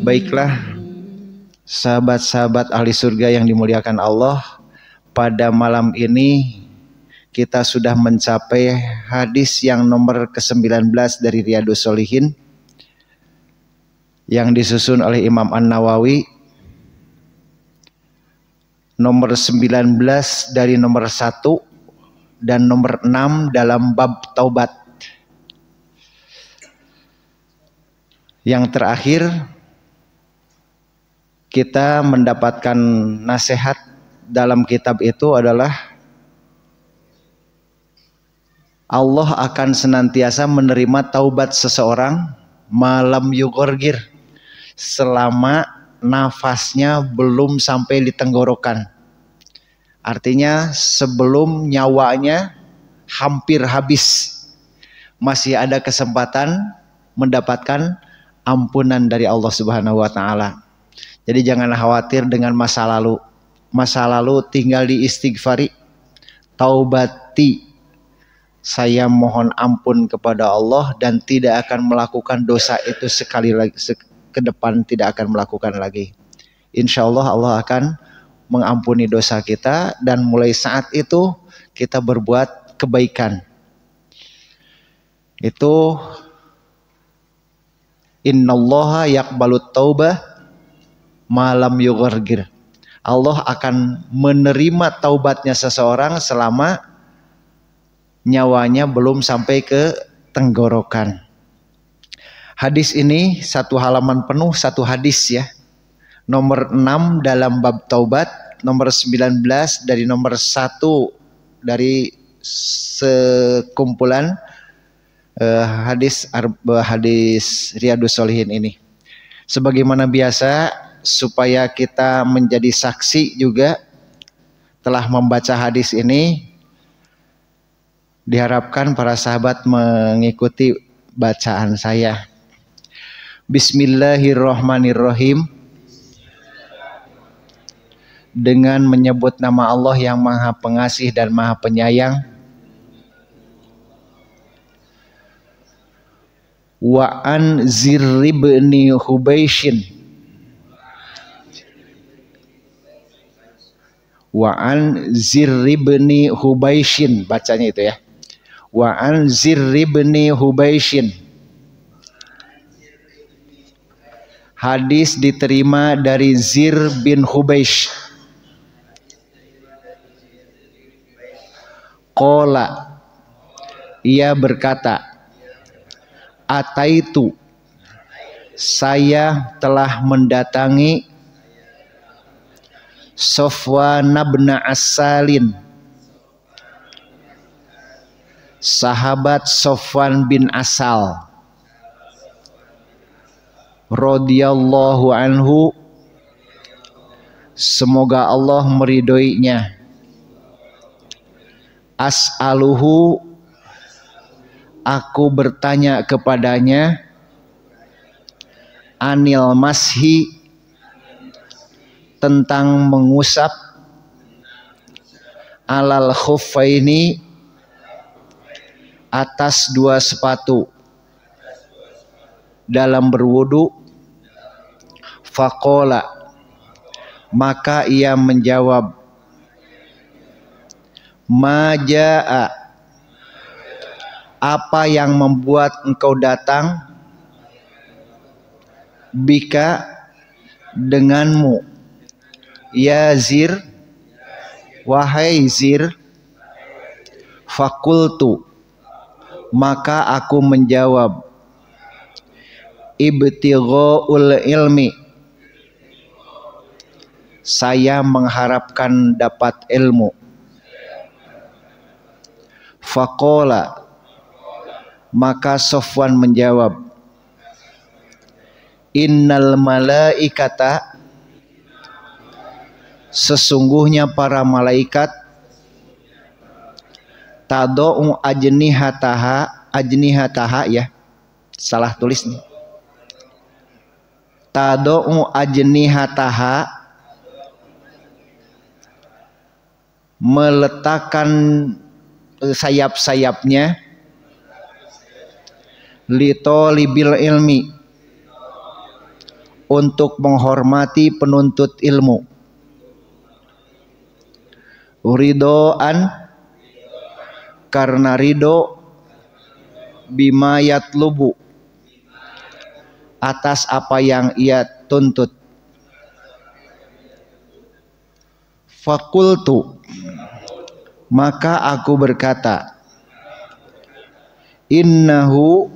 Baiklah, sahabat-sahabat ahli surga yang dimuliakan Allah, pada malam ini kita sudah mencapai hadis yang nomor ke-19 dari Riyadhus Shalihin yang disusun oleh Imam An-Nawawi, nomor 19 dari nomor 1 dan nomor 6 dalam bab taubat. Yang terakhir kita mendapatkan nasihat dalam kitab itu adalah Allah akan senantiasa menerima taubat seseorang malam yugorgir, selama nafasnya belum sampai di tenggorokan. Artinya sebelum nyawanya hampir habis, masih ada kesempatan mendapatkan ampunan dari Allah Subhanahu wa taala. Jadi jangan khawatir dengan masa lalu. Masa lalu tinggal diistighfari, taubati. Saya mohon ampun kepada Allah dan tidak akan melakukan dosa itu sekali lagi ke depan, tidak akan melakukan lagi. Insya Allah Allah akan mengampuni dosa kita dan mulai saat itu kita berbuat kebaikan. Itu innallaha yaqbalut taubah malam yughargir. Allah akan menerima taubatnya seseorang selama nyawanya belum sampai ke tenggorokan. Hadis ini satu halaman penuh, satu hadis ya. Nomor 6 dalam bab taubat, nomor 19 dari nomor 1 dari sekumpulan hadis Riyadhus Shalihin ini. Sebagaimana biasa, supaya kita menjadi saksi juga telah membaca hadis ini, diharapkan para sahabat mengikuti bacaan saya. Bismillahirrahmanirrahim. Dengan menyebut nama Allah yang Maha Pengasih dan Maha Penyayang. Wa an Zirr bin Hubaishin. Wa an Zirr bin Hubaishin, bacanya itu ya. Wa an Zirr bin Hubaishin. Hadis diterima dari Zirr bin Hubaish. Qala, ia berkata, ataitu, saya telah mendatangi Sofwan bin Asalin, sahabat Sofwan bin Asal radhiyallahu anhu, semoga Allah meridhoinya. As'aluhu, aku bertanya kepadanya, anil mashi, tentang mengusap, alal khuffaini, atas dua sepatu dalam berwudu. Faqala, maka ia menjawab, majaa, apa yang membuat engkau datang, bika, denganmu, ya Zir, wahai Zir. Fakultu, maka aku menjawab, ibtighaul ilmi, saya mengharapkan dapat ilmu. Faqala, maka Sofwan menjawab, innal malaikata, sesungguhnya para malaikat, tado'u ajnihataha ya, salah tulis nih. Tado'u ajnihataha, meletakkan sayap-sayapnya, li talibil ilmi, untuk menghormati penuntut ilmu. Ridhoan, karena ridho, bima yatlubu, atas apa yang ia tuntut. Fakultu, maka aku berkata, innahu,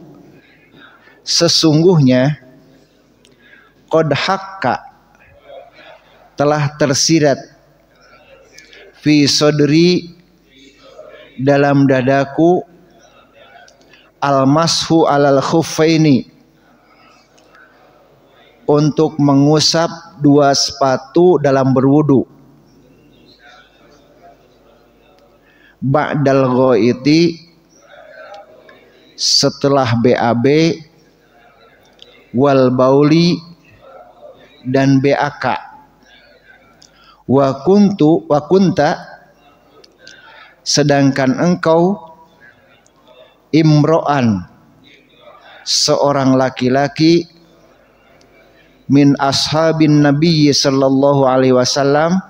sesungguhnya, qad hakka, telah tersirat, fi sodri, dalam dadaku, al-mashu alal khuffaini, untuk mengusap dua sepatu dalam berwudu. Ba'dal ghaiti, setelah BAB, wal bauli, dan BAK. Wa kunta, sedangkan engkau, imro'an, seorang laki-laki, min ashabin Nabi sallallahu alaihi wasallam,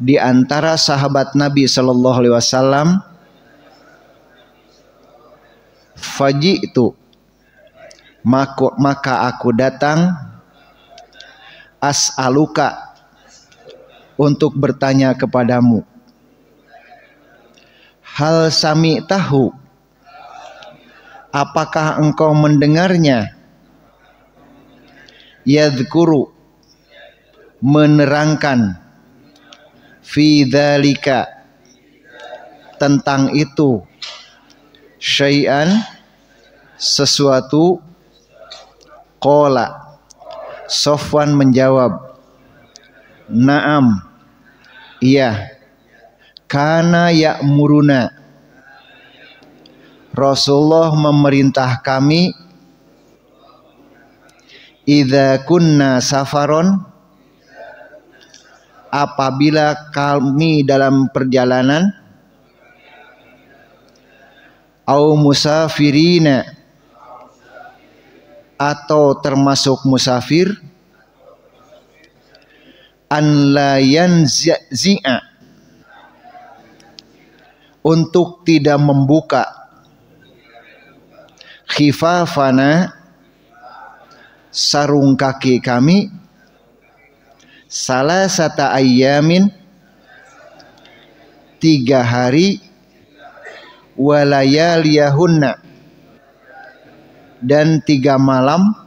di antara sahabat Nabi sallallahu alaihi wasallam. Faji'tu, maka aku datang, as'aluka, untuk bertanya kepadamu. Hal sami'tahu, apakah engkau mendengarnya? Yadhkuru, menerangkan, fi dzalika, tentang itu, syai'an, sesuatu. Qala, Sofwan menjawab, na'am, iya. Kana ya'muruna, Rasulullah memerintah kami, idza kunna safaron, apabila kami dalam perjalanan, au musafirina, atau termasuk musafir, an la yanzi'a, untuk tidak membuka, khifafana, sarung kaki kami, salasata ayyamin, 3 hari, walayaliyahunna, dan 3 malam,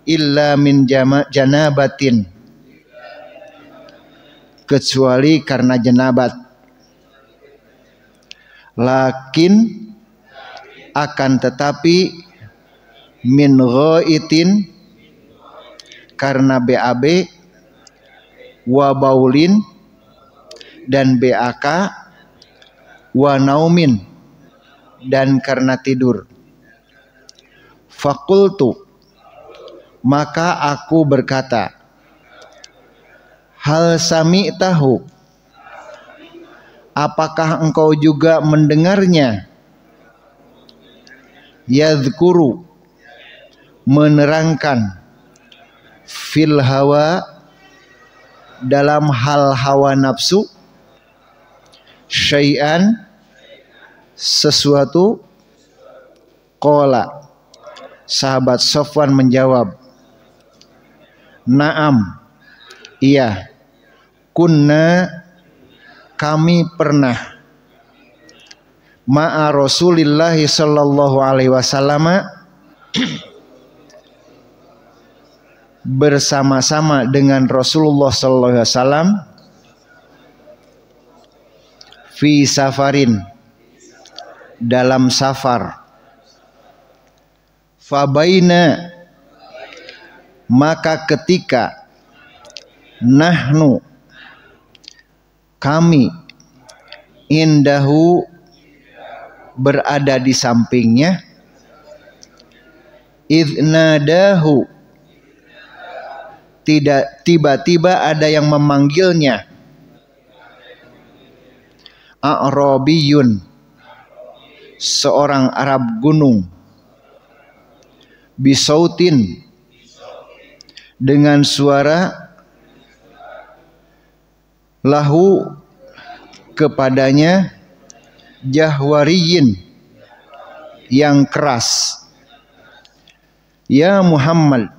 illa min janabatin, kecuali karena jenabat. Lakin, akan tetapi, min ghaitin, karena BAB, wa baulin, dan BAK, wa naumin, dan karena tidur. Fakultu, maka aku berkata, hal sami'tahu, apakah engkau juga mendengarnya? Yadhkuru, menerangkan, fil hawa, dalam hal hawa nafsu, syai'an, sesuatu. Qala, sahabat Sofwan menjawab, na'am, iya. Kunna, kami pernah, ma'a Rasulillah sallallahu alaihi wasallam, bersama-sama dengan Rasulullah sallallahu alaihi wasallam, fi safarin, dalam safar. Fabaina, maka ketika, nahnu, kami, indahu, berada di sampingnya, idnadahu, tidak tiba-tiba ada yang memanggilnya, a'rabiyun, seorang Arab gunung, bisautin dengan suara, lahu kepadanya, jahwariyin yang keras. Ya Muhammad,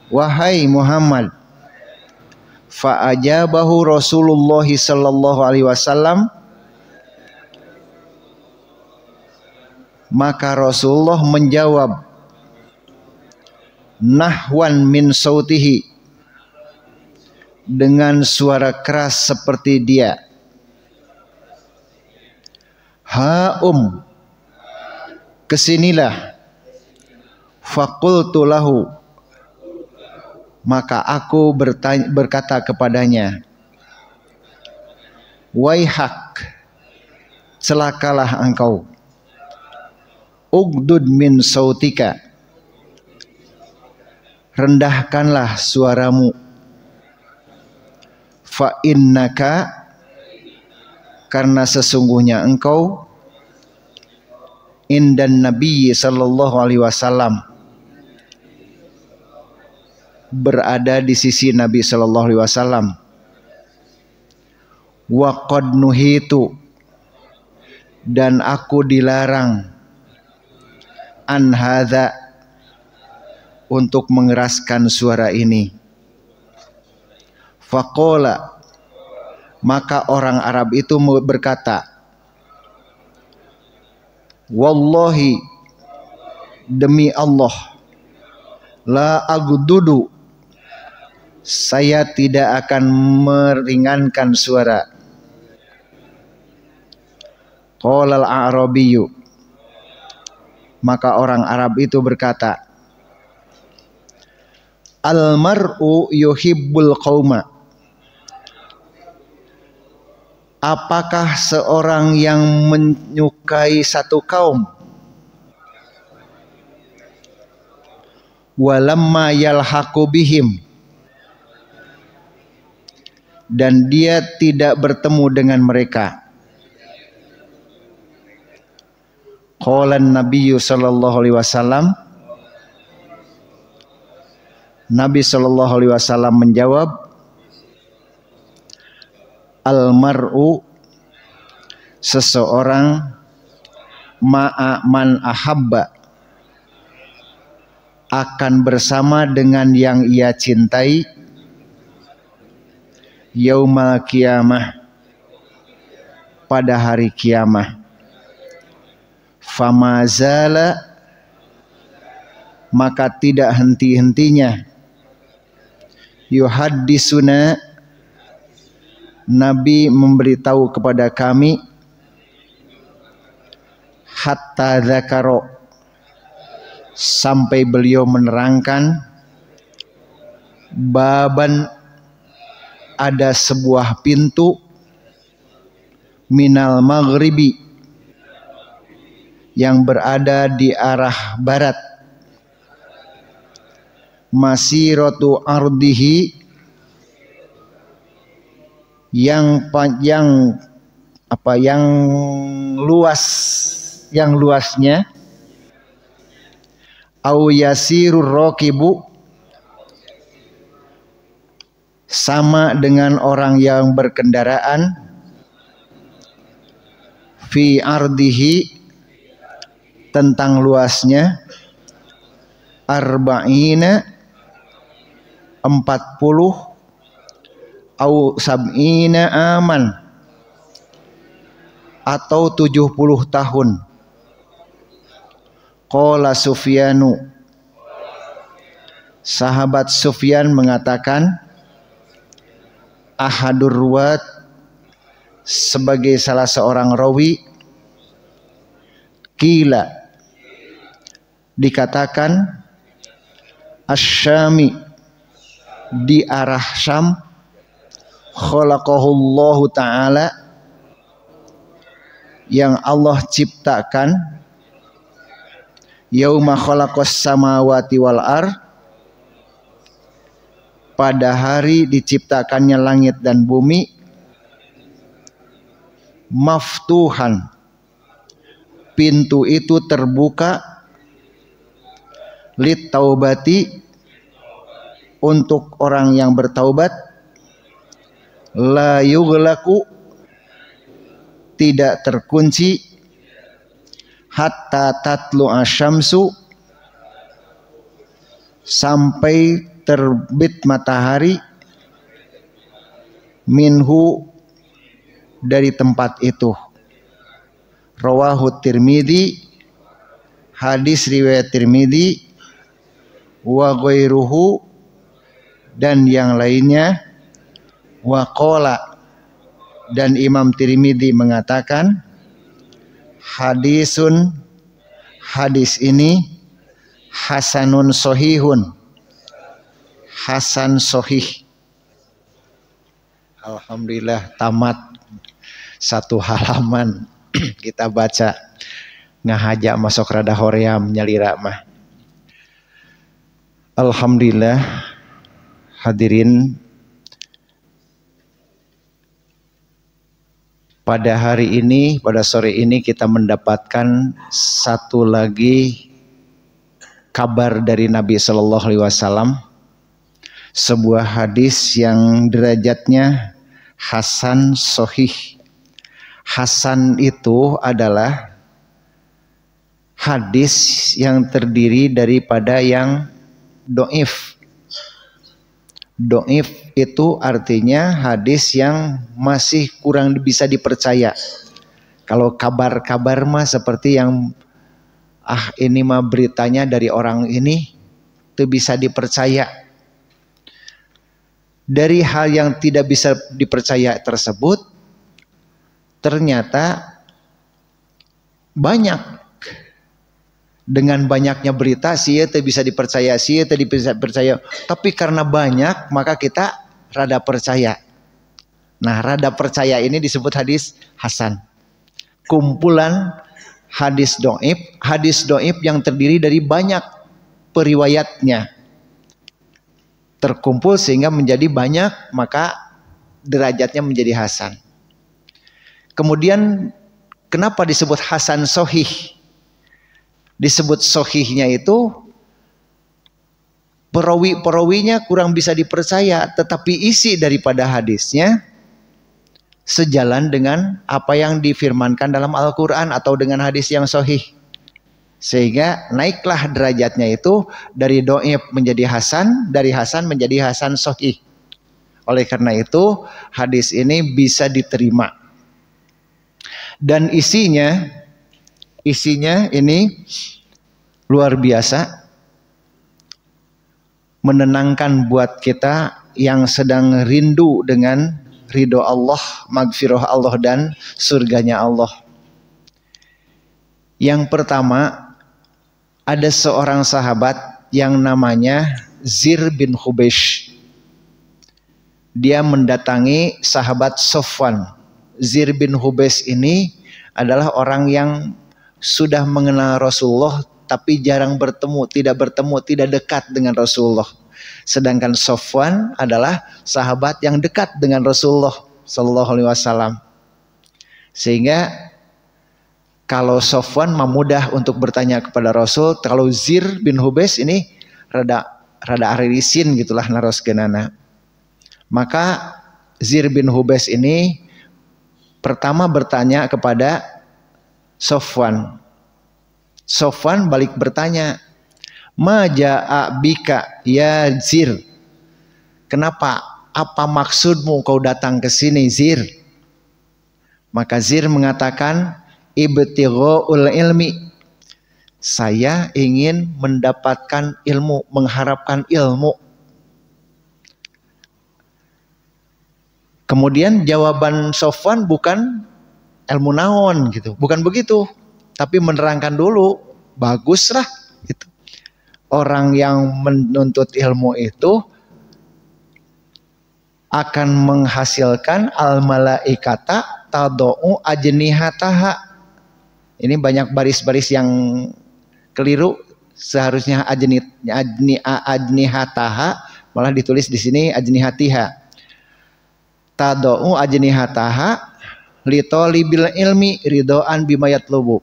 wahai Muhammad. Fa'ajabahu Rasulullah sallallahu alaihi wasallam, maka Rasulullah menjawab, nahwan min sautihi, dengan suara keras seperti dia. Ha'um, kesinilah. Faqultu lahu, maka aku berkata kepadanya, waihak, celakalah engkau. Ugdud min sautika, rendahkanlah suaramu. Fa innaka, karena sesungguhnya engkau, indan Nabi sallallahu alaihi wasallam, berada di sisi Nabi sallallahu alaihi wasallam. Wa qad nuhitu, dan aku dilarang, an hadza, untuk mengeraskan suara ini. Faqala, maka orang Arab itu berkata, wallahi, demi Allah, la agdudu, saya tidak akan meringankan suara. Qala al-Arabiyyu, maka orang Arab itu berkata, al-mar'u yuhibbul qauma, apakah seorang yang menyukai satu kaum, walamma yalhaqu bihim, dan dia tidak bertemu dengan mereka. Qala an-nabiyyu sallallahu alaihi wasallam, Nabi sallallahu alaihi wasallam menjawab, al-mar'u, seseorang, ma'a man ahabba, akan bersama dengan yang ia cintai, yaumal qiyamah, pada hari kiamah. Famazala, maka tidak henti-hentinya, yuhaddisuna, Nabi memberitahu kepada kami, hatta dzakaro, sampai beliau menerangkan, baban, ada sebuah pintu, minal maghribi, yang berada di arah barat, masiratu ardihi, yang luasnya, au yasirur raqibu, sama dengan orang yang berkendaraan, fi ardihi, tentang luasnya, arba'ina, 40, au sab'ina aman, atau 70 tahun. Qala Sufyanu, sahabat Sufyan mengatakan, ahadur ruwat, sebagai salah seorang rawi, qila, dikatakan, asyami, di arah Syam, khalaqahullahu ta'ala, yang Allah ciptakan, yauma khalaqas samawati wal ar, pada hari diciptakannya langit dan bumi, maftuhan, pintu itu terbuka, lit taubati, untuk orang yang bertaubat, la yughlaqu, tidak terkunci, hatta tatlu asyamsu, sampai terbit matahari, minhu, dari tempat itu. Rawahu Tirmidzi, hadis riwayat Tirmidzi, wa ghairuhu, dan yang lainnya, wa qala, dan Imam Tirmidzi mengatakan, hadisun, hadis ini, hasanun sahihun, hasan sahih. Alhamdulillah tamat satu halaman kita baca, ngahaja masuk rada hoream nyalira mah. Alhamdulillah. Hadirin, pada hari ini, pada sore ini kita mendapatkan satu lagi kabar dari Nabi Shallallahu Alaihi Wasallam, sebuah hadis yang derajatnya hasan sahih. Hasan itu adalah hadis yang terdiri daripada yang doif. Doif itu artinya hadis yang masih kurang bisa dipercaya. Kalau kabar-kabar mah seperti yang ini mah beritanya dari orang ini, itu bisa dipercaya. Dari hal yang tidak bisa dipercaya tersebut, ternyata banyak. Dengan banyaknya berita, sih itu bisa dipercaya, sih itu bisa dipercaya. Tapi karena banyak, maka kita rada percaya. Nah, rada percaya ini disebut hadis hasan. Kumpulan hadis doib yang terdiri dari banyak periwayatnya terkumpul sehingga menjadi banyak, maka derajatnya menjadi hasan. Kemudian kenapa disebut hasan sahih? Disebut sahihnya itu perawi-perawinya kurang bisa dipercaya, tetapi isi daripada hadisnya sejalan dengan apa yang difirmankan dalam Al-Quran atau dengan hadis yang sahih. Sehingga naiklah derajatnya itu dari doib menjadi hasan, dari hasan menjadi hasan sahih. Oleh karena itu hadis ini bisa diterima. Dan isinya ini luar biasa, menenangkan buat kita yang sedang rindu dengan ridho Allah, magfirah Allah, dan surganya Allah. Yang pertama, ada seorang sahabat yang namanya Zir bin Hubaysh. Dia mendatangi sahabat Sofwan. Zir bin Hubaysh ini adalah orang yang sudah mengenal Rasulullah tapi jarang bertemu, tidak dekat dengan Rasulullah. Sedangkan Sofwan adalah sahabat yang dekat dengan Rasulullah Sallallahu Alaihi Wasallam. Sehingga kalau Sofwan mah mudah untuk bertanya kepada Rasul, kalau Zir bin Hubaysh ini rada aririsin gitulah naroskeunana. Maka Zir bin Hubaysh ini pertama bertanya kepada Sofwan. Sofwan balik bertanya, ma ja'a bika ya Zir? Kenapa? Apa maksudmu kau datang ke sini, Zir? Maka Zir mengatakan, ibtighaul ilmi. Saya ingin mendapatkan ilmu, mengharapkan ilmu. Kemudian jawaban Sofwan bukan ilmu naon gitu, bukan begitu, tapi menerangkan dulu, baguslah gitu. Orang yang menuntut ilmu itu akan menghasilkan al malaikata tadau ajnihataha. Ini banyak baris-baris yang keliru, seharusnya ajnihataha, malah ditulis di sini ajnihatiha. Tadau ajnihataha litolibil ilmi ridoan bima yatlubu.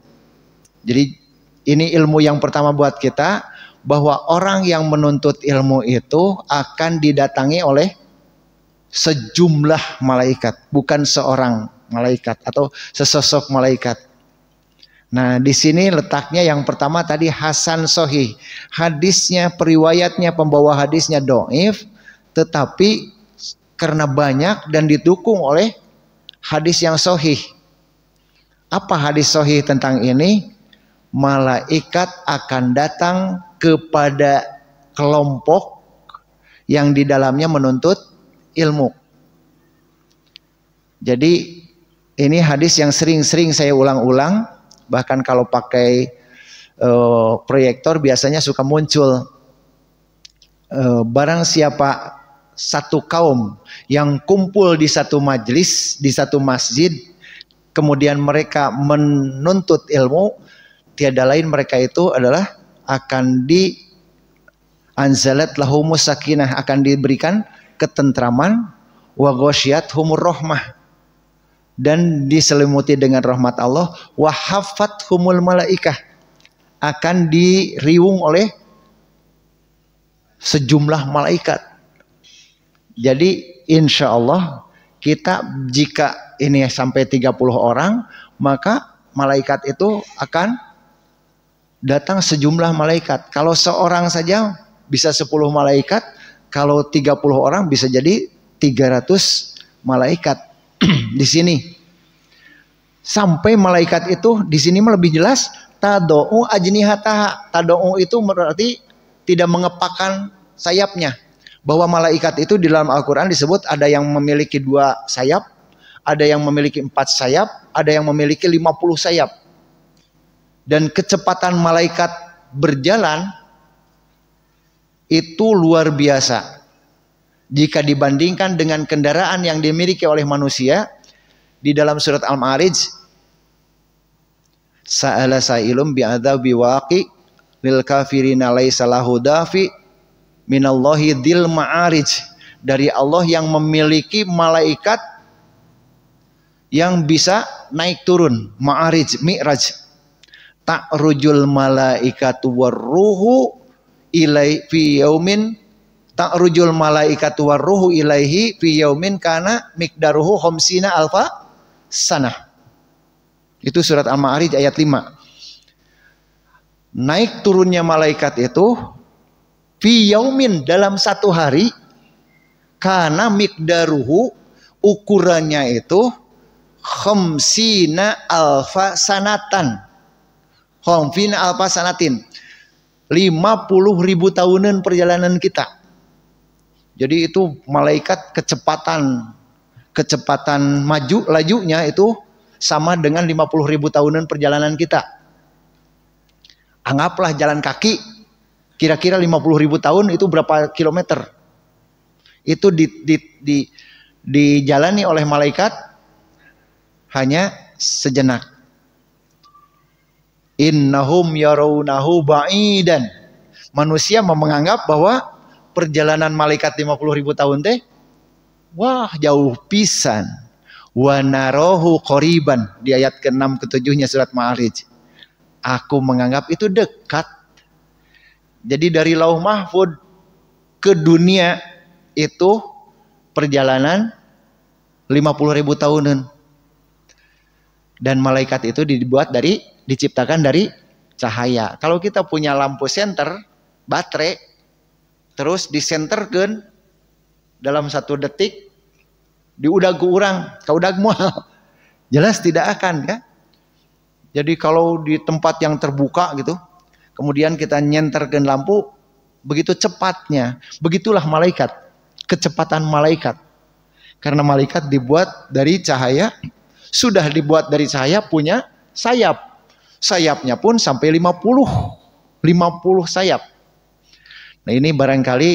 Jadi ini ilmu yang pertama buat kita, bahwa orang yang menuntut ilmu itu akan didatangi oleh sejumlah malaikat, bukan seorang malaikat atau sesosok malaikat. Nah, di sini letaknya yang pertama tadi hasan sohih. Hadisnya, periwayatnya, pembawa hadisnya doif, tetapi karena banyak dan didukung oleh hadis yang sohih. Apa hadis sohih tentang ini? Malaikat akan datang kepada kelompok yang di dalamnya menuntut ilmu. Jadi ini hadis yang sering-sering saya ulang-ulang. Bahkan kalau pakai proyektor biasanya suka muncul. Barang siapa satu kaum yang kumpul di satu majlis, di satu masjid, kemudian mereka menuntut ilmu, tiada lain mereka itu adalah akan di anzalat lahumus sakinah, akan diberikan ketentraman, wa ghasyiyat humur rahmah, dan diselimuti dengan rahmat Allah, wa haffat humul malaikah, akan diriung oleh sejumlah malaikat. Jadi insya Allah kita jika ini sampai 30 orang, maka malaikat itu akan datang sejumlah malaikat. Kalau seorang saja bisa 10 malaikat, kalau 30 orang bisa jadi 300 malaikat. Di sini sampai malaikat itu di sini lebih jelas tadou ajnihataha. Tadou itu berarti tidak mengepakkan sayapnya. Bahwa malaikat itu di dalam Al-Quran disebut ada yang memiliki 2 sayap, ada yang memiliki 4 sayap, ada yang memiliki 50 sayap. Dan kecepatan malaikat berjalan itu luar biasa jika dibandingkan dengan kendaraan yang dimiliki oleh manusia. Di dalam surat Al-Ma'arij, sa'ala sa'ilum bi'adzabi waqi lil kafirina laisa lahu dafi minallahi dzil ma'arij, dari Allah yang memiliki malaikat yang bisa naik turun, ma'arij, mi'raj. Ta'rujul malaikatu warruhu ilai fi yaumin, ta'rujul malaikatu warruhu ilaihi fi yaumin kana miqdaruhu khamsina alfa sanah. Itu surat Al-Ma'arij ayat 5. Naik turunnya malaikat itu fi yaumin, dalam satu hari, kana miqdaruhu, ukurannya itu khamsina alfa sanatan. Khamsina alfa sanatin, 50.000 tahunan perjalanan kita. Jadi itu malaikat kecepatan lajunya itu sama dengan 50.000 tahunan perjalanan kita. Anggaplah jalan kaki, kira-kira 50.000 tahun itu berapa kilometer? Itu dijalani oleh malaikat hanya sejenak. Innahum yarawnahu ba'idan. Manusia menganggap bahwa perjalanan malaikat 50.000 tahun teh wah jauh pisan. Wa narahu qoriban, di ayat ke-6 ke-7-nya surat Ma'arij. Aku menganggap itu dekat. Jadi dari Lauh Mahfud ke dunia itu perjalanan 50.000 tahunan. Dan malaikat itu diciptakan dari cahaya. Kalau kita punya lampu senter, baterai, terus disenterkan dalam 1 detik, diudag ku urang, kaudag moal, jelas tidak akan kan? Jadi kalau di tempat yang terbuka gitu, kemudian kita nyenterkan lampu, begitu cepatnya, begitulah malaikat, kecepatan malaikat. Karena malaikat dibuat dari cahaya, sudah dibuat dari cahaya, punya sayap. Sayapnya pun sampai 50 sayap. Nah ini barangkali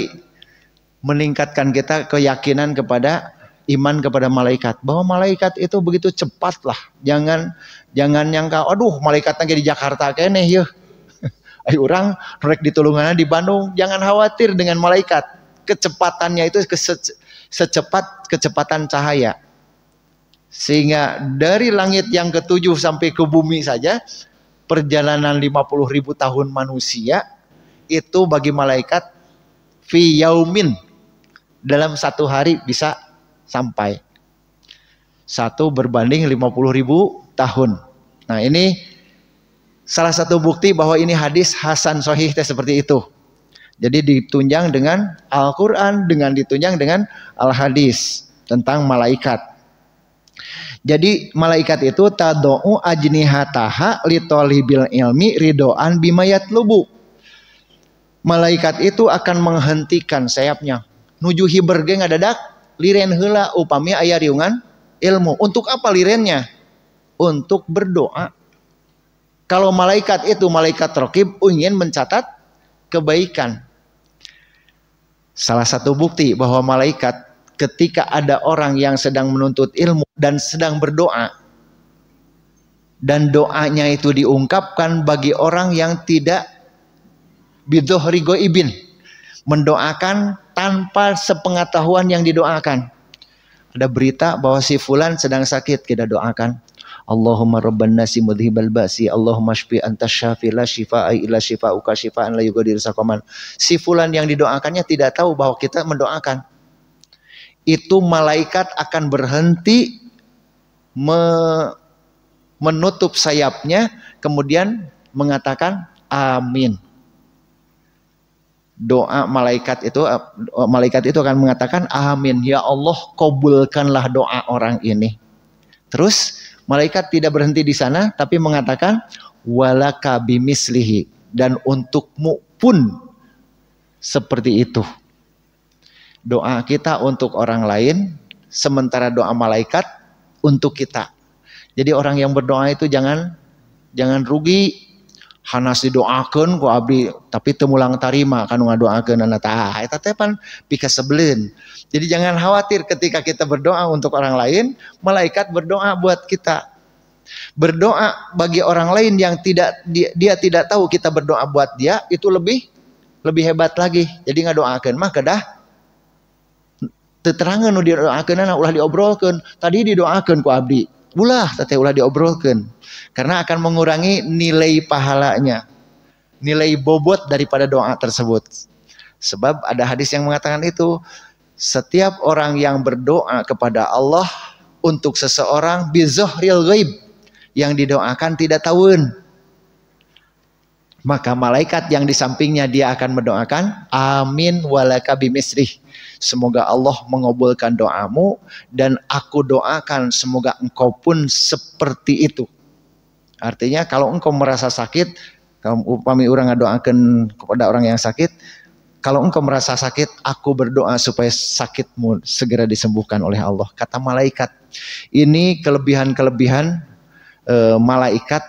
meningkatkan kita keyakinan kepada iman kepada malaikat, bahwa malaikat itu begitu cepat lah. Jangan nyangka, aduh malaikatnya di Jakarta kene ya. Ayo orang rek ditulunganna di Bandung. Jangan khawatir dengan malaikat. Kecepatannya itu secepat kecepatan cahaya. Sehingga dari langit yang ke-7 sampai ke bumi saja perjalanan 50.000 tahun manusia itu bagi malaikat fi yaumin, dalam satu hari bisa sampai. 1 berbanding 50.000 tahun. Nah ini salah satu bukti bahwa ini hadis hasan sahih seperti itu. Jadi ditunjang dengan Al-Quran, dengan ditunjang dengan Al-Hadis tentang malaikat. Jadi malaikat itu tado'u ajnihataha litolibil ilmi ridoan bimayat lubu. Malaikat itu akan menghentikan sayapnya. Nuju hiberge ngadadak liren heula upami aya riungan ilmu. Untuk apa lirennya? Untuk berdoa. Kalau malaikat itu malaikat raqib ingin mencatat kebaikan. Salah satu bukti bahwa malaikat ketika ada orang yang sedang menuntut ilmu dan sedang berdoa, dan doanya itu diungkapkan bagi orang yang tidak bidhohri goibin, mendoakan tanpa sepengetahuan yang didoakan. Ada berita bahwa si fulan sedang sakit, kita doakan Allahumma rabban nasi mudhibal ba'si Allahumma shfi anta syafi la shifaa illa shifauka shifaan la yughadiru saqaman. Si fulan yang didoakannya tidak tahu bahwa kita mendoakan. Itu malaikat akan berhenti menutup sayapnya, kemudian mengatakan amin. Doa malaikat itu akan mengatakan amin, ya Allah kabulkanlah doa orang ini. Terus malaikat tidak berhenti di sana, tapi mengatakan walaka bimislihi, dan untukmu pun seperti itu. Doa kita untuk orang lain, sementara doa malaikat untuk kita. Jadi orang yang berdoa itu jangan rugi. Hanas didoakeun ku abdi tapi teu mulang tarima kan ngadoakeun anak tah eta teh pan pika sebeleun. Jadi jangan khawatir ketika kita berdoa untuk orang lain, malaikat berdoa buat kita. Berdoa bagi orang lain yang dia tidak tahu kita berdoa buat dia, itu lebih hebat lagi. Jadi ngadoakeun mah kedah teu terangeun nu didoakeunna ulah diobrolkeun. Tadi didoakeun ku abdi, ulah teh ulah diobrolkeun. Karena akan mengurangi nilai pahalanya, nilai bobot daripada doa tersebut. Sebab ada hadis yang mengatakan itu, setiap orang yang berdoa kepada Allah untuk seseorang bizohril ghaib, yang didoakan tidak tahuan, maka malaikat yang di sampingnya dia akan mendoakan amin walaka bimisrih, semoga Allah mengabulkan doamu dan aku doakan semoga engkau pun seperti itu. Artinya kalau engkau merasa sakit, kalau upami orang ngadoakeun kepada orang yang sakit, kalau engkau merasa sakit, aku berdoa supaya sakitmu segera disembuhkan oleh Allah. Kata malaikat. Ini kelebihan-kelebihan malaikat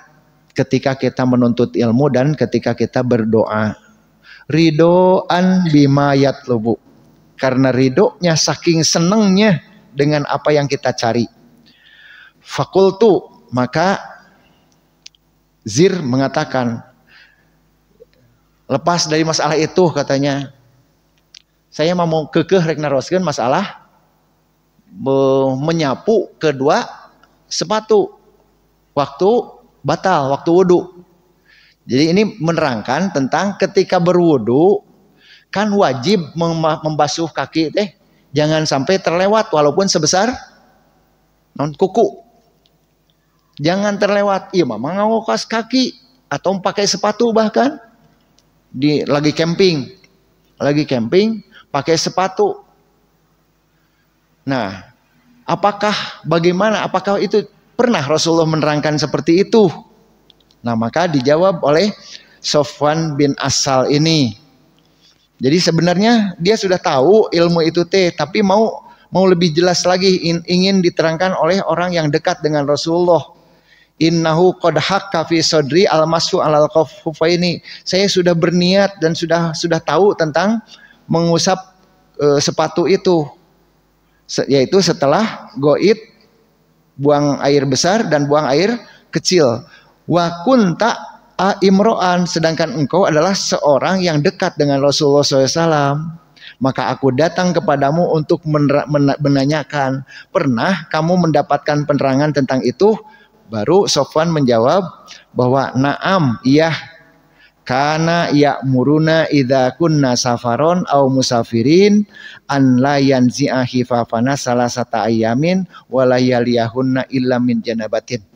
ketika kita menuntut ilmu dan ketika kita berdoa. Ridoan bima yatlubu. Karena ridonya saking senengnya dengan apa yang kita cari. Fakultu, maka Zir mengatakan, lepas dari masalah itu katanya, saya mau kekeh rek naroskeun masalah menyapu kedua sepatu waktu batal, waktu wudu. Jadi ini menerangkan tentang ketika berwudu kan wajib membasuh kaki teh jangan sampai terlewat walaupun sebesar non kuku. Jangan terlewat. Iya mama ngawokas kaki atau pakai sepatu, bahkan lagi camping pakai sepatu. Nah, apakah itu pernah Rasulullah menerangkan seperti itu? Nah, maka dijawab oleh Sofwan bin Asal ini. Jadi sebenarnya dia sudah tahu ilmu itu tapi mau lebih jelas lagi, ingin diterangkan oleh orang yang dekat dengan Rasulullah. Innahu qad hakka fi sadri al-mashu alal khuffaini. Saya sudah berniat dan sudah tahu tentang mengusap sepatu itu, yaitu setelah goit, buang air besar dan buang air kecil. Wa kunta imro'an, sedangkan engkau adalah seorang yang dekat dengan Rasulullah SAW. Maka aku datang kepadamu untuk menanyakan, pernah kamu mendapatkan penerangan tentang itu? Baru Sofwan menjawab bahwa naam, iya, Kana ya'muruna idza kunna safaron aw musafirin an la yanzi'a khifafana salasata ayamin wa la yaliyahunna illa min janabatin.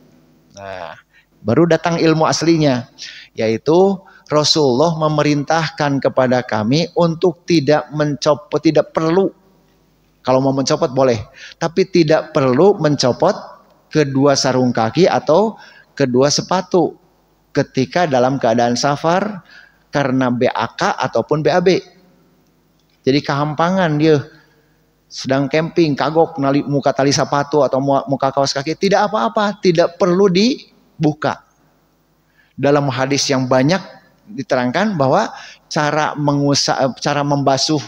Nah, baru datang ilmu aslinya, yaitu Rasulullah memerintahkan kepada kami untuk tidak mencopot, tidak perlu, kalau mau mencopot boleh, tapi tidak perlu mencopot kedua sarung kaki atau kedua sepatu ketika dalam keadaan safar karena BAK ataupun BAB. Jadi kehampangan dia sedang camping, kagok muka tali sepatu atau muka kaos kaki, tidak apa-apa, tidak perlu dibuka. Dalam hadis yang banyak diterangkan bahwa cara membasuh,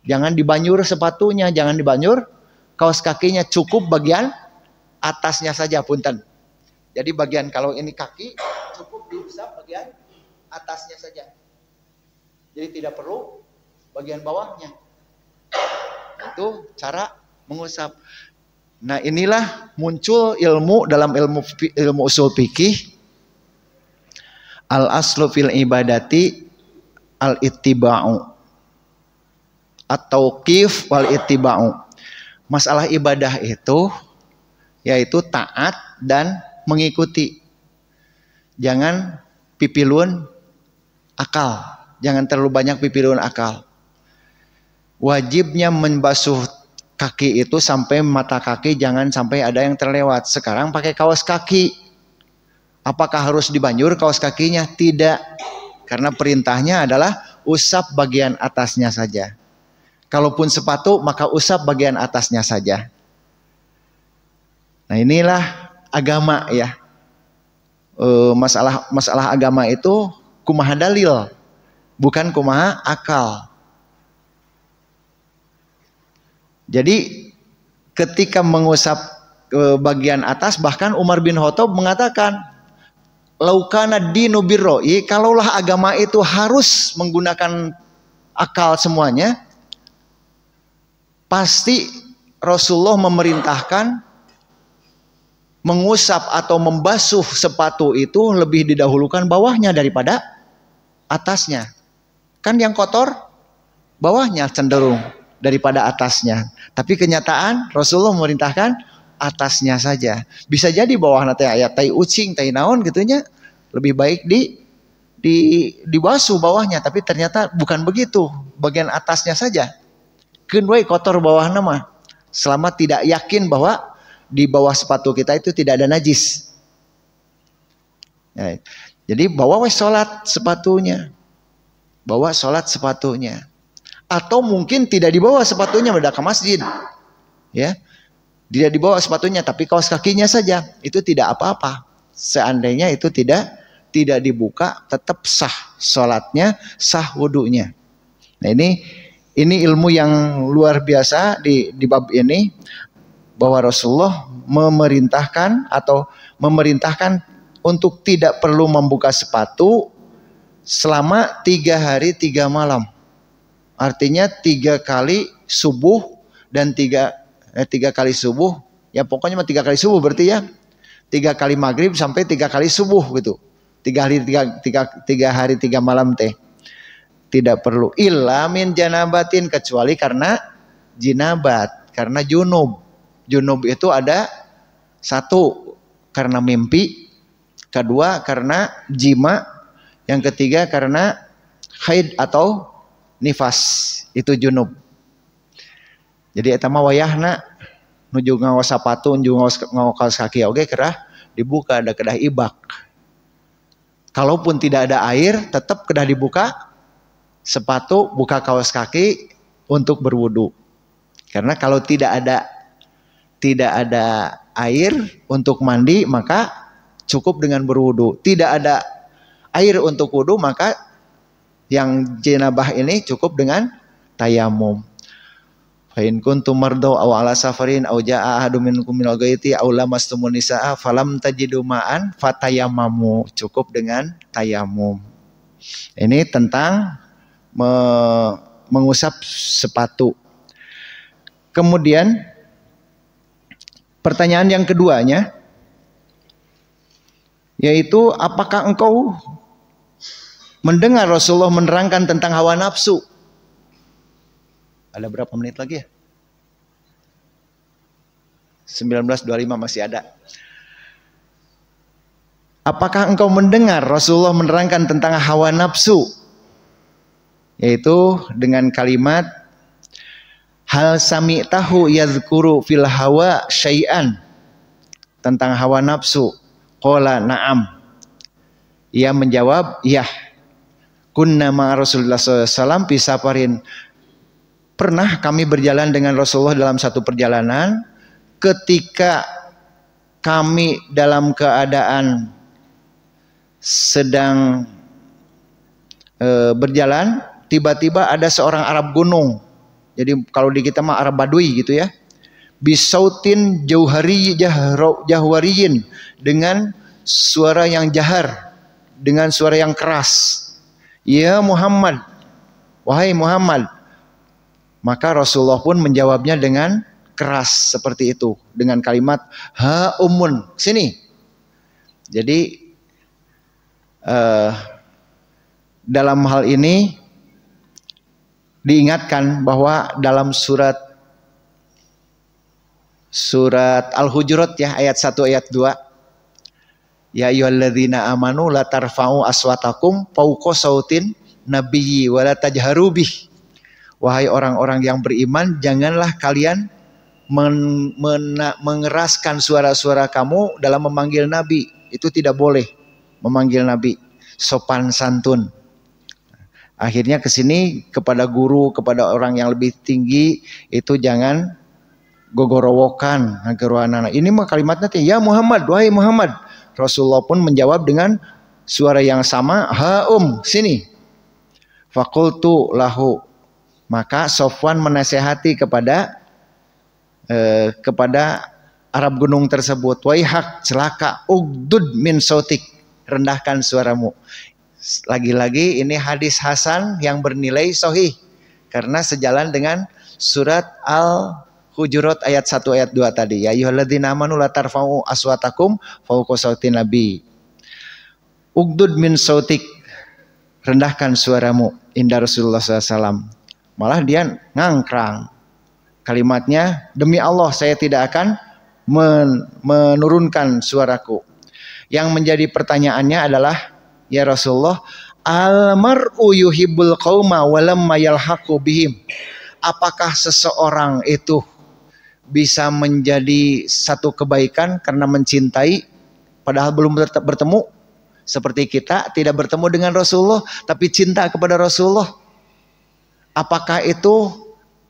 jangan dibanyur sepatunya, jangan dibanyur kaos kakinya, cukup bagian atasnya saja, punten. Jadi bagian kalau ini kaki cukup diusap bagian atasnya saja. Jadi tidak perlu bagian bawahnya. Itu cara mengusap. Nah, inilah muncul ilmu dalam ilmu usul fikih. Al aslu fil ibadati al ittiba'u. At-tauqif wal ittiba'u. Masalah ibadah itu yaitu taat dan mengikuti. Jangan pipilun akal. Jangan terlalu banyak pipilun akal. Wajibnya membasuh kaki itu sampai mata kaki, jangan sampai ada yang terlewat. Sekarang pakai kaos kaki. Apakah harus dibanyur kaos kakinya? Tidak. Karena perintahnya adalah usap bagian atasnya saja. Kalaupun sepatu, maka usap bagian atasnya saja. Nah, inilah agama ya. Masalah agama itu kumaha dalil, bukan kumaha akal. Jadi ketika mengusap bagian atas, bahkan Umar bin Khattab mengatakan, laukana dinu birro'i, kalaulah agama itu harus menggunakan akal semuanya, pasti Rasulullah memerintahkan mengusap atau membasuh sepatu itu lebih didahulukan bawahnya daripada atasnya. Kan yang kotor bawahnya cenderung daripada atasnya. Tapi kenyataan Rasulullah memerintahkan atasnya saja. Bisa jadi bawah nanti ayat tai ucing, tai naon gitunya, lebih baik dibasuh bawahnya, tapi ternyata bukan begitu. Bagian atasnya saja. Keun we kotor bawah nama. Selama tidak yakin bahwa di bawah sepatu kita itu tidak ada najis. Ya, jadi bawa sholat sepatunya. Bawa sholat sepatunya. Atau mungkin tidak dibawa sepatunya, berada ke masjid. Ya, tidak dibawa sepatunya, tapi kaos kakinya saja. Itu tidak apa-apa. Seandainya itu tidak dibuka, tetap sah sholatnya, sah wudunya. Nah, ini ilmu yang luar biasa di bab ini. Bahwa Rasulullah memerintahkan untuk tidak perlu membuka sepatu selama 3 hari 3 malam. Artinya 3 kali subuh dan 3 kali subuh. Ya pokoknya 3 kali subuh berarti ya. 3 kali maghrib sampai 3 kali subuh gitu. 3 hari 3 malam teh. Tidak perlu illa min janabatin, kecuali karena jinabat, karena junub. Junub itu ada 1 karena mimpi, 2 karena jima, yang 3 karena haid atau nifas, itu junub. Jadi eta mah wayahna nuju ngawas sepatu, nuju ngawas kaki oge kerah dibuka, ada kedah ibak. Kalaupun tidak ada air, tetap kedah dibuka sepatu, buka kaos kaki untuk berwudu. Karena kalau tidak ada air untuk mandi, maka cukup dengan berwudu. Tidak ada air untuk wudu, maka yang jenabah ini cukup dengan tayamum. Fa in kuntum mardaw aw ala safarin aw jaa ahadum minkum minal ghaiti aw lamastumun nisaa falam tajidu ma'an fatayammamu, cukup dengan tayamum. Ini tentang mengusap sepatu. Kemudian pertanyaan yang keduanya, yaitu apakah engkau mendengar Rasulullah menerangkan tentang hawa nafsu. Ada berapa menit lagi ya? 19.25 masih ada. Apakah engkau mendengar Rasulullah menerangkan tentang hawa nafsu? Yaitu dengan kalimat hal sami'tahu yadhkuru fil hawa syai'an, tentang hawa nafsu. Qala na'am. Ia menjawab, ya. Kunna ma Rasulullah SAW fi safarin. Pernah kami berjalan dengan Rasulullah dalam satu perjalanan, ketika kami dalam keadaan sedang berjalan, tiba-tiba ada seorang Arab gunung. Jadi kalau di kita mah Arab Badui gitu ya. Bisautin jahwariyin, dengan suara yang jahar, dengan suara yang keras. Ya Muhammad, wahai Muhammad. Maka Rasulullah pun menjawabnya dengan keras seperti itu, dengan kalimat ha ummun, sini. Jadi dalam hal ini diingatkan bahwa dalam surat Al-Hujurat ya, ayat 1 ayat 2, ya ayyuhalladzina amanu la tarfa'u aswatakum fawqa sautin nabiyyi wa la tajharu bih. Wahai orang-orang yang beriman, janganlah kalian mengeraskan suara-suara kamu dalam memanggil Nabi. Itu tidak boleh memanggil Nabi, sopan santun. Akhirnya ke sini kepada guru, kepada orang yang lebih tinggi, itu jangan gogorowokan. Ini mah kalimatnya ya Muhammad, wahai Muhammad. Rasulullah pun menjawab dengan suara yang sama, ha sini. Fakultu lahu. Maka Sofwan menasehati kepada Arab gunung tersebut, waihak, celaka, ugdud min sautik, rendahkan suaramu. Lagi-lagi ini hadis hasan yang bernilai sahih karena sejalan dengan surat Al-Hujurat ayat 1 ayat 2 tadi. Ya ayyuhalladzina amanu la tarfa'u aswatakum fawqa sautin nabi. Ugdud min sautik, rendahkan suaramu, indah Rasulullah SAW. Malah dia ngangkrang. Kalimatnya, demi Allah saya tidak akan menurunkan suaraku. Yang menjadi pertanyaannya adalah, ya Rasulullah, al-mar'u yuhibbul qauma walamma yalhaqu bihim. Apakah seseorang itu bisa menjadi satu kebaikan karena mencintai padahal belum bertemu? Seperti kita tidak bertemu dengan Rasulullah tapi cinta kepada Rasulullah. Apakah itu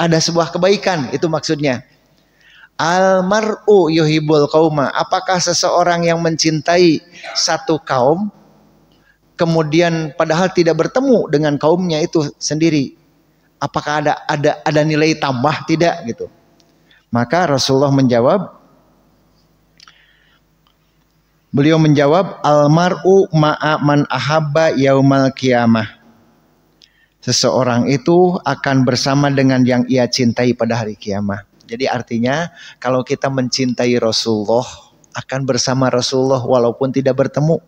ada sebuah kebaikan? Itu maksudnya. Al-mar'u yuhibbul qauma. Apakah seseorang yang mencintai satu kaum kemudian padahal tidak bertemu dengan kaumnya itu sendiri, apakah ada nilai tambah? Tidak gitu. Maka Rasulullah beliau menjawab al-mar'u ma'a man ahabba yaumal qiyamah. Seseorang itu akan bersama dengan yang ia cintai pada hari kiamat. Jadi artinya kalau kita mencintai Rasulullah akan bersama Rasulullah walaupun tidak bertemu.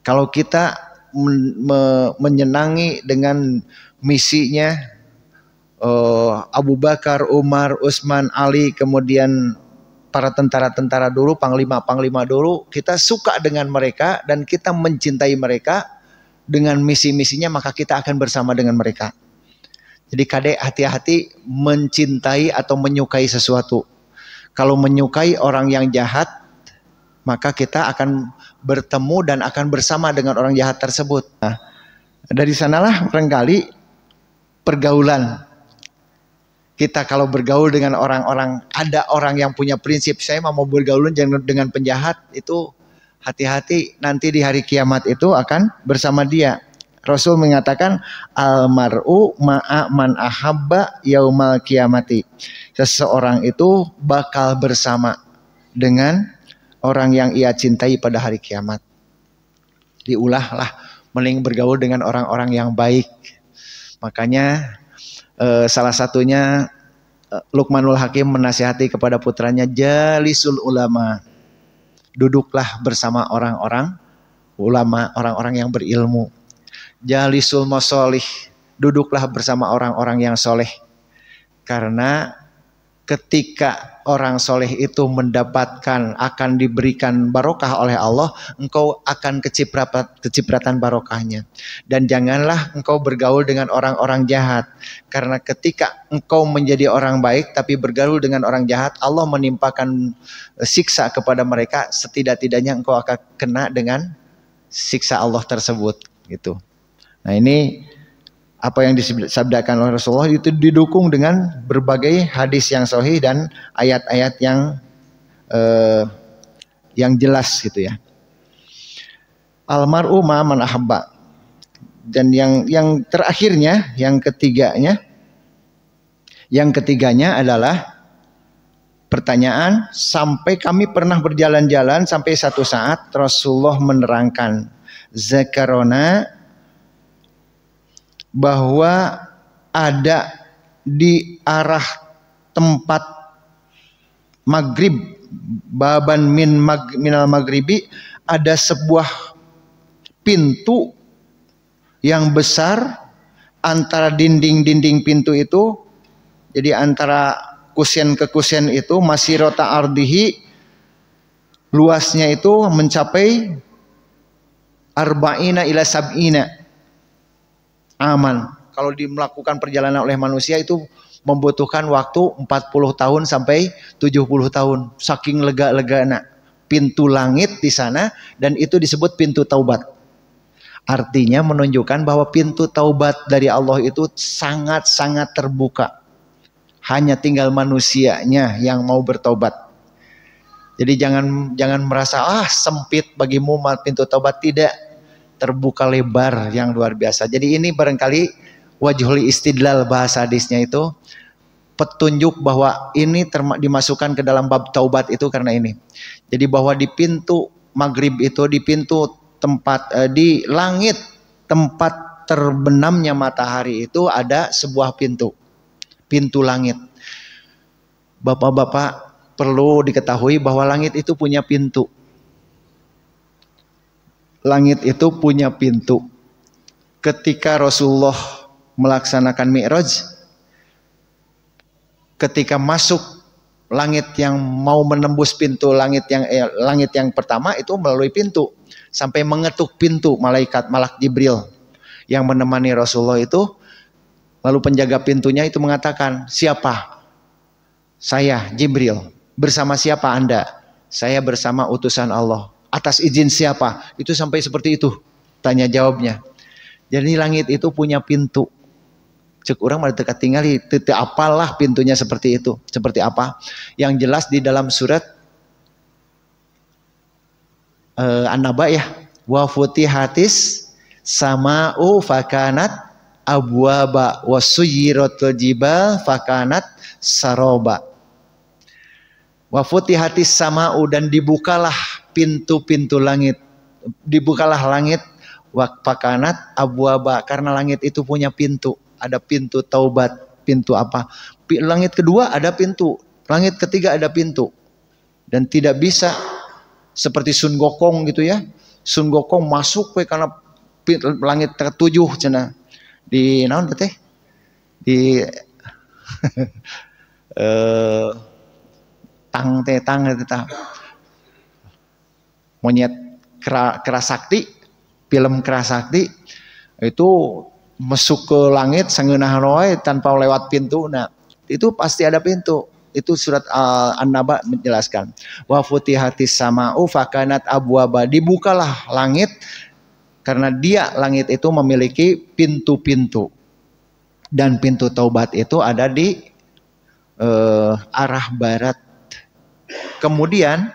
Kalau kita menyenangi dengan misinya Abu Bakar, Umar, Utsman, Ali, kemudian para tentara-tentara dulu, panglima-panglima dulu, kita suka dengan mereka dan kita mencintai mereka dengan misi-misinya, maka kita akan bersama dengan mereka. Jadi kadek hati-hati mencintai atau menyukai sesuatu. Kalau menyukai orang yang jahat, maka kita akan bertemu dan akan bersama dengan orang jahat tersebut. Nah, dari sanalah barangkali pergaulan. Kita kalau bergaul dengan orang-orang, ada orang yang punya prinsip, saya mau bergaul dengan penjahat, itu hati-hati, nanti di hari kiamat itu akan bersama dia. Rasul mengatakan almar'u ma'a man ahabba yaumal kiamati. Seseorang itu bakal bersama dengan orang yang ia cintai pada hari kiamat. Diulahlah mending bergaul dengan orang-orang yang baik. Makanya salah satunya Luqmanul Hakim menasihati kepada putranya, jalisul ulama. Duduklah bersama orang-orang ulama, orang-orang yang berilmu. Jalisul masolih, duduklah bersama orang-orang yang soleh. Karena ketika orang soleh itu mendapatkan, akan diberikan barokah oleh Allah, engkau akan kecipratan barokahnya. Dan janganlah engkau bergaul dengan orang-orang jahat. Karena ketika engkau menjadi orang baik tapi bergaul dengan orang jahat, Allah menimpakan siksa kepada mereka. Setidak-tidaknya engkau akan kena dengan siksa Allah tersebut gitu. Nah, ini apa yang disabdakan oleh Rasulullah itu didukung dengan berbagai hadis yang sahih dan ayat-ayat yang jelas gitu ya. Almar'u ma man ahabba. Dan yang terakhirnya, yang ketiganya adalah pertanyaan, sampai kami pernah berjalan-jalan sampai satu saat Rasulullah menerangkan, zakarona, bahwa ada di arah tempat maghrib, baban minal maghribi, ada sebuah pintu yang besar antara dinding-dinding pintu itu. Jadi antara kusyen ke kusyen itu masirota ardihi, luasnya itu mencapai arba'ina ila sab'ina aman. Kalau melakukan perjalanan oleh manusia itu membutuhkan waktu 40 tahun sampai 70 tahun. Saking lega-legana pintu langit di sana, dan itu disebut pintu taubat. Artinya menunjukkan bahwa pintu taubat dari Allah itu sangat-sangat terbuka. Hanya tinggal manusianya yang mau bertobat. Jadi jangan merasa sempit bagimu pintu taubat, tidak. Terbuka lebar yang luar biasa. Jadi ini barangkali wajhul istidlal, bahasa hadisnya itu petunjuk bahwa ini dimasukkan ke dalam bab taubat itu karena ini. Jadi bahwa di pintu maghrib itu, di pintu tempat di langit tempat terbenamnya matahari itu ada sebuah pintu langit. Bapak-bapak perlu diketahui bahwa langit itu punya pintu. Langit itu punya pintu. Ketika Rasulullah melaksanakan Mi'raj, ketika masuk langit yang mau menembus pintu langit yang pertama itu melalui pintu, sampai mengetuk pintu malak Jibril yang menemani Rasulullah itu. Lalu penjaga pintunya itu mengatakan, siapa? Saya Jibril. Bersama siapa Anda? Saya bersama utusan Allah. Atas izin siapa? Itu sampai seperti itu tanya jawabnya. Jadi langit itu punya pintu. Cek orang pada dekat tinggal itu apalah pintunya seperti itu. Seperti apa? Yang jelas di dalam surat An-Naba ya. Wa futihatis sama'u fakanat abwaba wa suyiratul jibal fakanat saroba. Wa futihatis sama'u, dan dibukalah pintu-pintu langit. Dibukalah langit, wa fakanat abwaba, karena langit itu punya pintu. Ada pintu taubat, pintu apa? Langit kedua ada pintu, langit ketiga ada pintu. Dan tidak bisa seperti Sun Gokong gitu ya. Sun Gokong masuk ke karena langit ketujuh cenah. Di naon teh? Di tang monyet Kerasakti, film Kerasakti itu masuk ke langit sangeunah roe tanpa lewat pintu. Nah, itu pasti ada pintu. Itu surat An-Naba menjelaskan. Wa futihatis sama'u fakanat abwaba, dibukalah langit karena langit itu memiliki pintu-pintu. Dan pintu taubat itu ada di arah barat. Kemudian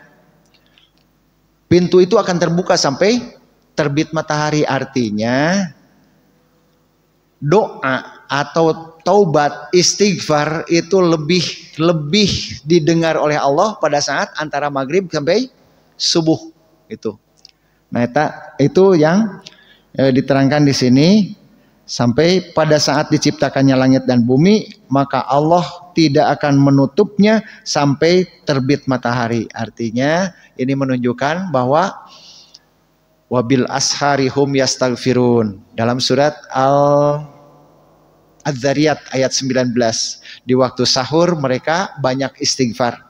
pintu itu akan terbuka sampai terbit matahari. Artinya doa atau taubat, istighfar itu lebih didengar oleh Allah pada saat antara maghrib sampai subuh itu. Nah, itu yang diterangkan di sini. Sampai pada saat diciptakannya langit dan bumi, maka Allah tidak akan menutupnya sampai terbit matahari. Artinya ini menunjukkan bahwa wabil ashari hum yastaghfirun. Dalam surat Az-Zariyat ayat 19. Di waktu sahur mereka banyak istighfar.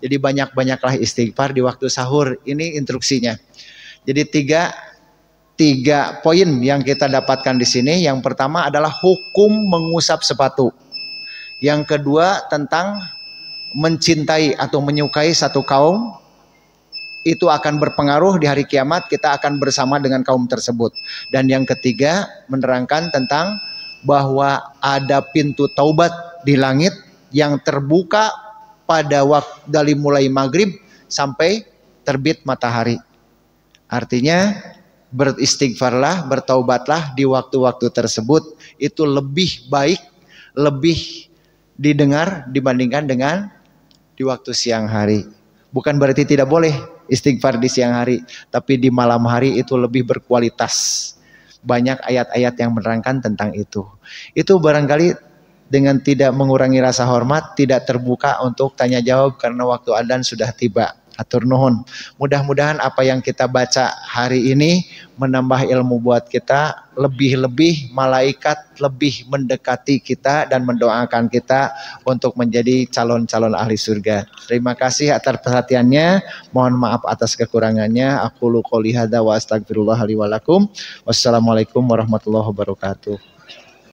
Jadi banyak-banyaklah istighfar di waktu sahur. Ini instruksinya. Jadi tiga poin yang kita dapatkan di sini. Yang pertama adalah hukum mengusap sepatu. Yang kedua tentang mencintai atau menyukai satu kaum, itu akan berpengaruh di hari kiamat, kita akan bersama dengan kaum tersebut. Dan yang ketiga menerangkan tentang bahwa ada pintu taubat di langit yang terbuka pada waktu dari mulai maghrib sampai terbit matahari. Artinya beristighfarlah, bertaubatlah di waktu-waktu tersebut, itu lebih baik, lebih didengar dibandingkan dengan di waktu siang hari. Bukan berarti tidak boleh istighfar di siang hari, tapi di malam hari itu lebih berkualitas. Banyak ayat-ayat yang menerangkan tentang itu. Itu barangkali dengan tidak mengurangi rasa hormat, tidak terbuka untuk tanya jawab karena waktu adzan sudah tiba. Atur nuhun. Mudah-mudahan apa yang kita baca hari ini menambah ilmu buat kita, lebih-lebih malaikat lebih mendekati kita dan mendoakan kita untuk menjadi calon-calon ahli surga. Terima kasih atas perhatiannya. Mohon maaf atas kekurangannya. Aku qouli hadza wa astagfirullah li wa lakum. Wassalamualaikum warahmatullahi wabarakatuh.